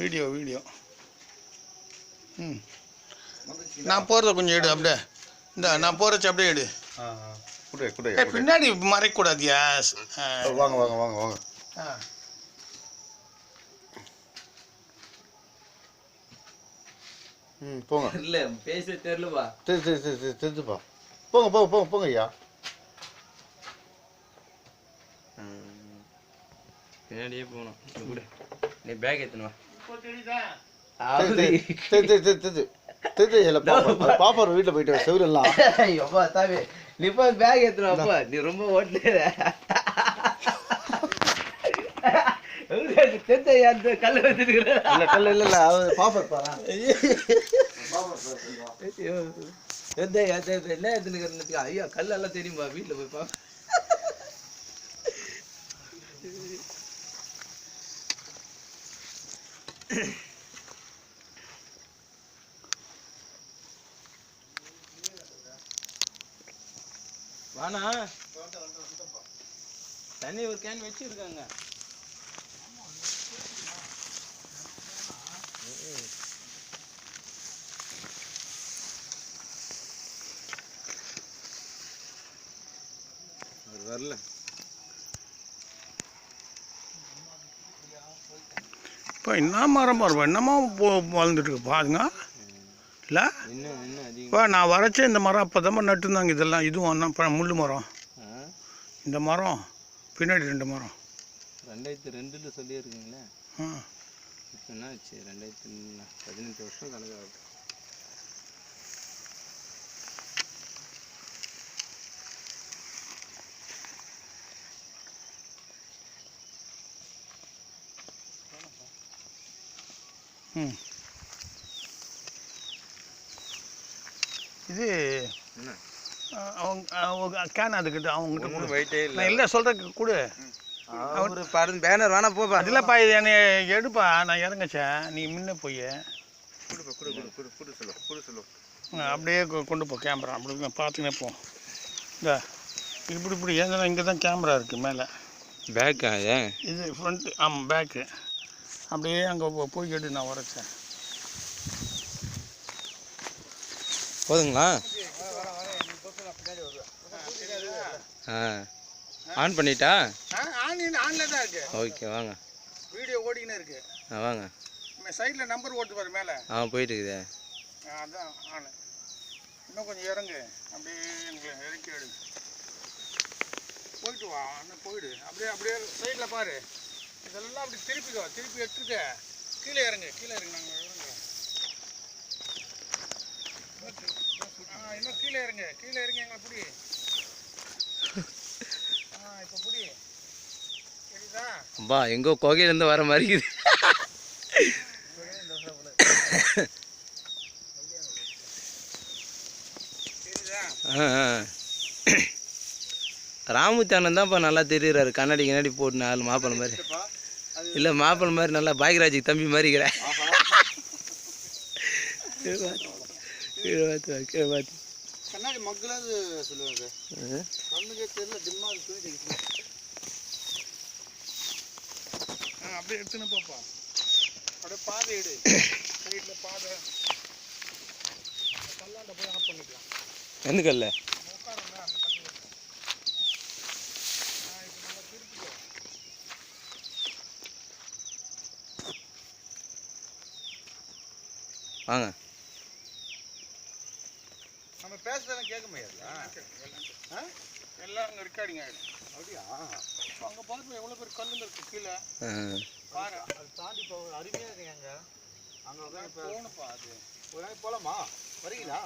Video நான் போகிறத கொஞ்சம் எடு அப்படியே இந்த நான் போகிறச்சு அப்படியே எடு பின்னாடி மறைக்கூடாதியா வாங்க போங்க இல்ல பேச தெரியலப்பா தெரிஞ்சுப்பா போங்க ஐயா பின்னாடியே போகணும் கூட நீ பேக் எடுத்துன்னு பாப்பா வீட்டுல போயிட்டு செவரெல்லாம் ஐயோப்பா தாவே நீ போய் பேக் எடுத்துனுவாப்பா நீ ரொம்ப ஓட்டுற கல்ல வச்சிருக்கிற இல்ல பாப்பா பாரா என்ன எடுத்துன்னு ஐயா கல்லெல்லாம் தெரியும்பா வீட்டுல போய் பா வானா தண்ணி ஒரு கேன் வச்சிருக்காங்க வரல இப்போ என்ன மரம் என்னமா வளர்ந்துட்டு இருக்கு பாருங்க இல்லை இப்போ நான் வரைச்ச இந்த மரம் அப்போ தான் நட்டுருந்தாங்க இதெல்லாம் இதுவும் முள் மரம் இந்த மரம் பின்னாடி 2 மரம் 2002 சொல்லியிருக்கீங்களே இப்போ என்ன ஆச்சு 2018 வருஷம் கணக்காகுது இது அவங்க கேன் அதுக்கிட்ட அவங்ககிட்ட வெயிட்டே இல்லை இல்லை சொல்கிறேன் கொடு அவர் பாரு பேனர் வேணா போப்பா அதில்ப்பா இது என்னை எடுப்பா நான் இறங்கச்சேன் நீ முன்ன போய் சொல்லு அப்படியே கொண்டு போ கேமரா அப்படி பார்த்துக்கினே போ இந்த இப்படி ஏன்னா இங்கே தான் கேமரா இருக்குது மேலே பேக்கா இது ஃப்ரண்ட்டு ஆமாம் பேக்கு அப்படியே அங்கே போய் கேட்டு நான் உரைச்சேன் போதுங்களா ஆன் பண்ணிட்டா ஆன்ல தான் இருக்கு ஓகே வாங்க வீடியோ ஓடிக்கினே இருக்கு வாங்க சைடில் நம்பர் ஓட்டு பாரு மேலே போயிட்டு இருக்குதே அதான் ஆன் இன்னும் கொஞ்சம் இறங்கு அப்படியே எனக்கு இறக்கி எடு போயிட்டு வா அண்ணன் போயிடு அப்படியே சைடில் பாரு இதெல்லாம் அப்படி திருப்பி எடுத்துக்க கீழே இறங்கு நாங்கள் இறங்குறோம் இன்னும் கீழே இறங்கு எங்களை புடி இப்போ புடி சரிதா அப்பா எங்கோ கோகையிலேருந்து வர மாதிரி இருக்குது ராமுத்தானன் தான்ப்பா நல்லா தெரியுறாரு கண்ணாடி போட்டு 4 மாப்பிள்ளை மாதிரி இல்லை மாப்பிள்ளை மாதிரி நல்லா பாக்யராஜுக்கு தம்பி மாதிரி இருக்கிறேன் கண்ணாடி மக்களாவது சொல்லுவாங்க கண்ணுக்கே தெரியல டிம்மா துணி அப்படியே எடுத்துன்னு போப்பா அப்படியே பாதை எடு சைடில் பாதை கல்லாண்ட போய் ஆஃப் பண்ணிக்கலாம் எந்த கல்ல உட்காருங்க அந்த கல் இப்போ நம்ம திருப்பிக்கோ வாங்க நம்ம பேசுறதெல்லாம் கேட்க முடியாதா எல்லாம் அங்கே ரெக்கார்டிங் ஆகிடும் அப்படியா அங்கே பார்த்து எவ்வளோ பேர் கல்லுங்க இருக்கு கீழே பாரு அது தாண்டி அருமையாக இருக்குங்க அங்கே போகணுப்பா அது ஒரு நாளைக்கு போகலாமா வரீங்களா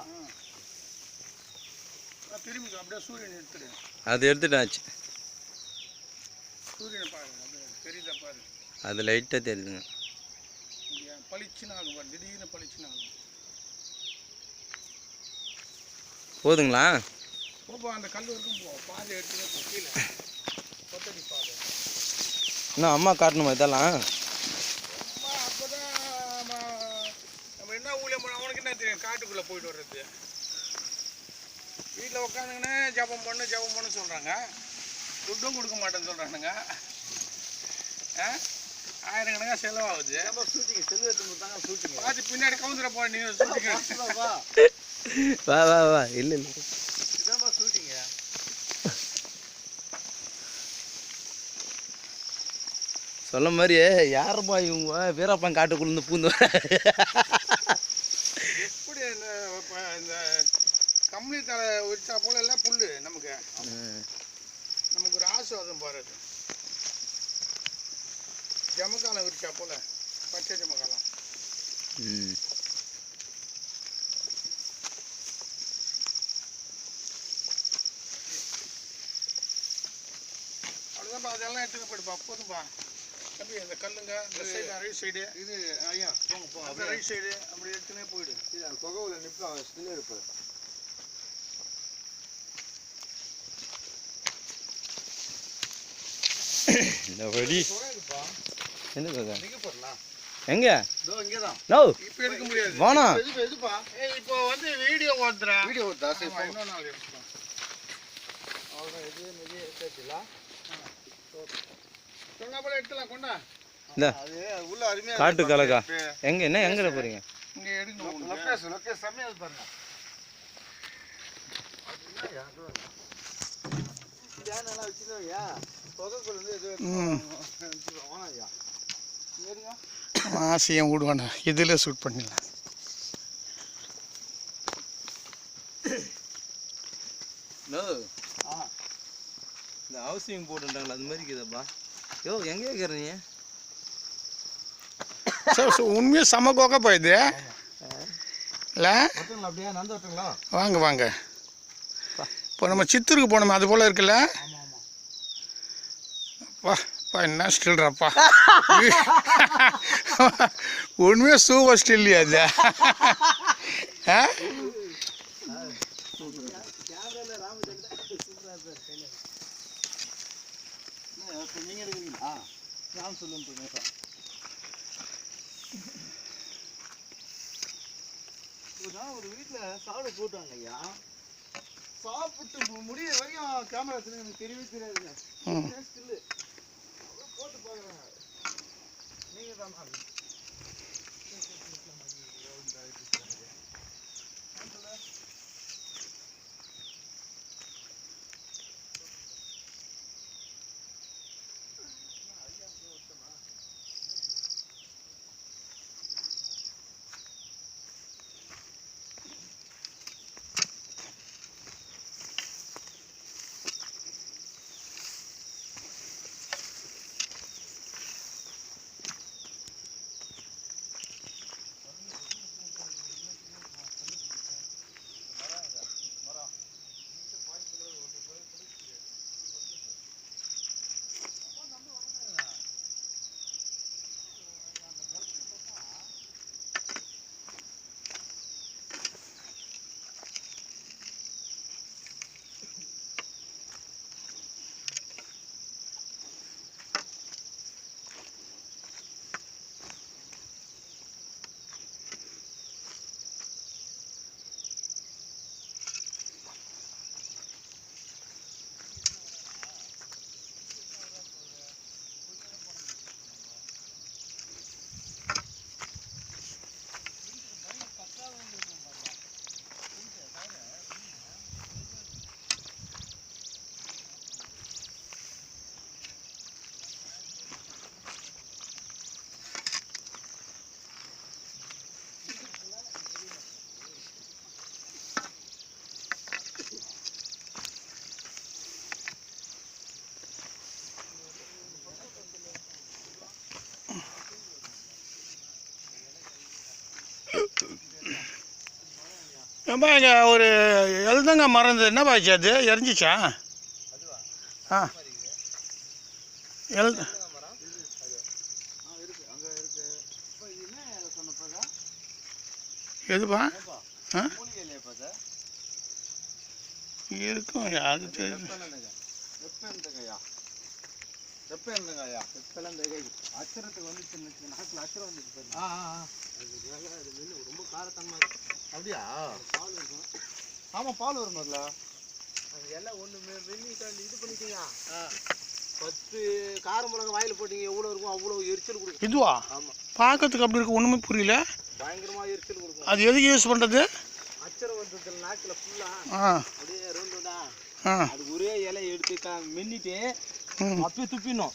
திரும்பி அப்படியே சூரியன் எடுத்துடு அது எடுத்துட்டாச்சு சூரியனை பாருங்க அப்படியே தெரியுதா பாரு அது லைட்டாக தெரியுதுங்க பளிச்சுன்னு ஆகும் பாரு திடீர்னு பளிச்சுன்னு ஆகும் போதுங்களா போப்பா அந்த கல் வரைக்கும் போ பாதை எடுத்துக்க போ கீழே கொத்தடி பாதை இன்னும் அம்மா காட்டணுமா இதெல்லாம் அம்மா அப்போ தான் நம்ம என்ன ஊழியம் பண்ண அவனுக்கு என்ன தெரியும் காட்டுக்குள்ளே போயிட்டு வர்றது வீட்டில் உட்காந்துங்கன்னு ஜபம் பண்ணு சொல்கிறாங்க துட்டும் கொடுக்க மாட்டேன்னு சொல்கிறானுங்க ஆயிரக்கணக்காக செலவாகுது. ஷூட்டிங் செல்லு எடுத்து தாங்க ஷூட்டிங். பார்த்து பின்னாடி கவுந்துட போ நீ ஷூட்டிங். வா வா வா. இல்லை இல்லை இதான்ப்பா ஷூட்டிங்க. சொல்ல மாதிரியே யாரப்பா இவங்க வீரப்பன் காட்டுக்குள்ளேருந்து பூந்து எப்படி இந்த கம்பளி தலை உரிச்சா போல எல்லாம் புல்லு நமக்கு ஒரு ஆசுவாதம் பாரு. ஜமக்காலம் விரிச்சா போல பச்சை ஜமக்காலம். அவ்வளோதான்ப்பா, அதெல்லாம் எடுத்துக்க போயிடுப்பா. போதும்பா தம்பி. இந்த கல்லுங்க இந்த சைடு ரைட் சைடு இது ஐயா போங்க போங்க. அந்த ரைட் சைடு அப்படி எடுத்துனே போயிடு. இது அந்த புகவுல நிற்கும் ஸ்டில் இருப்பார். இந்த வழி புகைப்பா என்ன பார்க்க நிற்க போடலாம். எங்க இதோ இங்கே தான். நோ இப்போ எடுக்க முடியாது. போனா எதுப்பா இப்போ வந்து வீடியோ ஓட்டுறா. வீடியோ ஓட்டா சரி. இன்னொரு நாள் எடுத்துக்கலாம். அவ்வளோதான். இது மெதி எடுத்துலாம். சொன்னா போல எடுத்துலாம். கொண்டா இந்த அது உள்ள அருமையாக காட்டு கலக்கா எங்க என்ன எங்கட போறீங்க? இங்கே எடுக்கணும். லொக்கேஷன் செம்மையாக பாருங்க. நல்லா வச்சுக்கோயா. புகைக்குள்ள வந்து எது ஓனாயா சரிங்க. ஆசையம் விடுவானே இதில் ஷூட் பண்ணிடலாம். நோ இந்த ஹவுசிங் போட்டுட்டாங்களா அது மாதிரி இருக்குதாப்பா. யோ எங்கே இருக்கிறீங்க? சார் உண்மையாக செம கோக்க போயிடுது இல்லை? ஒருத்தங்களா அப்படியே நந்து ஒருத்தங்களா? வாங்க வாங்க. இப்போ நம்ம சித்தூருக்கு போனோமே அது போல் இருக்குல்ல? வா பா என்ன ஸ்டில்றாப்பா. உண்மையாக சூப்பர் ஸ்டில் அது. ஆ நீங்கள் எடுக்கிறீங்களா? நான் சொல்லுங்க. ஒரு வீட்டில் சாப்பிட போட்டாங்க ஐயா. சாப்பிட்டு முடிய வரைக்கும் கேமரா வச்சுருங்க. எனக்கு தெரியவே தெரியாதுங்க. ஸ்டில்லு போட்டு பார்க்குறாங்க. நீங்கள் தான் ஏன்பா இங்கே ஒரு எழுதங்க மறந்து என்ன பாய்ச்சி அது எரிஞ்சிச்சா? ஆ எழுத எதுப்பா? ஆ இருக்கும் அது தெரியும். அச்சரத்துக்கு வந்து நாட்டில் அச்சரம் வந்துச்சு. ரொம்ப காரத்தன்மா அப்படியா? பால் இருக்கும். ஆமாம் பால் வரும் அதில். அது எல்லாம் ஒன்று இது பண்ணிட்டீங்க. 10 கார மிளகா வாயில் போட்டிங்க எவ்வளோ இருக்கும் அவ்வளோ எரிச்சல் கொடுக்கும். இதுவா ஆமாம், பார்க்கறதுக்கு அப்படி இருக்கு, ஒன்றுமே புரியல. பயங்கரமாக எரிச்சல் கொடுக்கும். அது எதுக்கு யூஸ் பண்ணுறது? அச்சரை வந்ததில் நாக்கில் ஃபுல்லாக ஆ அப்படியே ரவுண்டா ஆ அது ஒரே இலை எடுத்து மென்னிட்டு ம் அப்பயே துப்பிடணும்.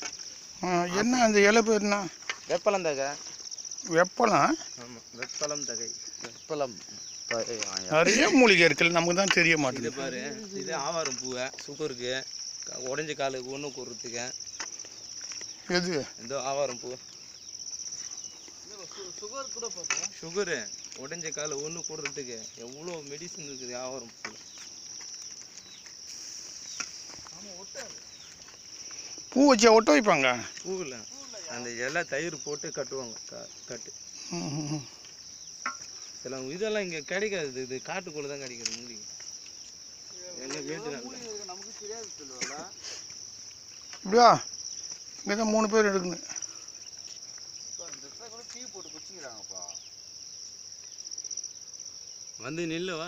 என்ன அந்த இலை பேர் என்ன? வெப்பலம் தகை. வெப்பலாம். ஆமாம், வெப்பலம் தகை. வெப்பலம் தகை. நிறைய மூலிகை இருக்குல்ல, நமக்கு தான் தெரிய இது மாட்டேங்குது. பாரு, இது ஆவாரம் பூவை, சுகருக்கு, உடஞ்ச காலுக்கு ஒன்று கூடுறதுக்கு. எது? இந்த ஆவாரம் பூ சுகர் கூட பார்த்தேன். சுகரு, உடஞ்ச கால் ஒன்று கூடுறதுக்கு எவ்வளோ மெடிசன் இருக்குது ஆவாரம் பூ. பூ வச்சா ஒட்ட வைப்பாங்க. பூவில் அந்த இலை தயிர் போட்டு கட்டுவாங்க. கட்டு ம் சில இதெல்லாம் இங்கே கிடைக்காது. இது காட்டுக்குள்ளே தான் கிடைக்கிறது மூலிகை. எங்கள் வீட்டு நமக்கு தெரியாது சொல்லுவாங்க. இப்படியா? இங்கே தான் 3 பேர் எடுக்கணும். இந்த இடத்துல கூட டீ போட்டு குடிச்சிக்கிறாங்கப்பா. வந்து நில்லுவா.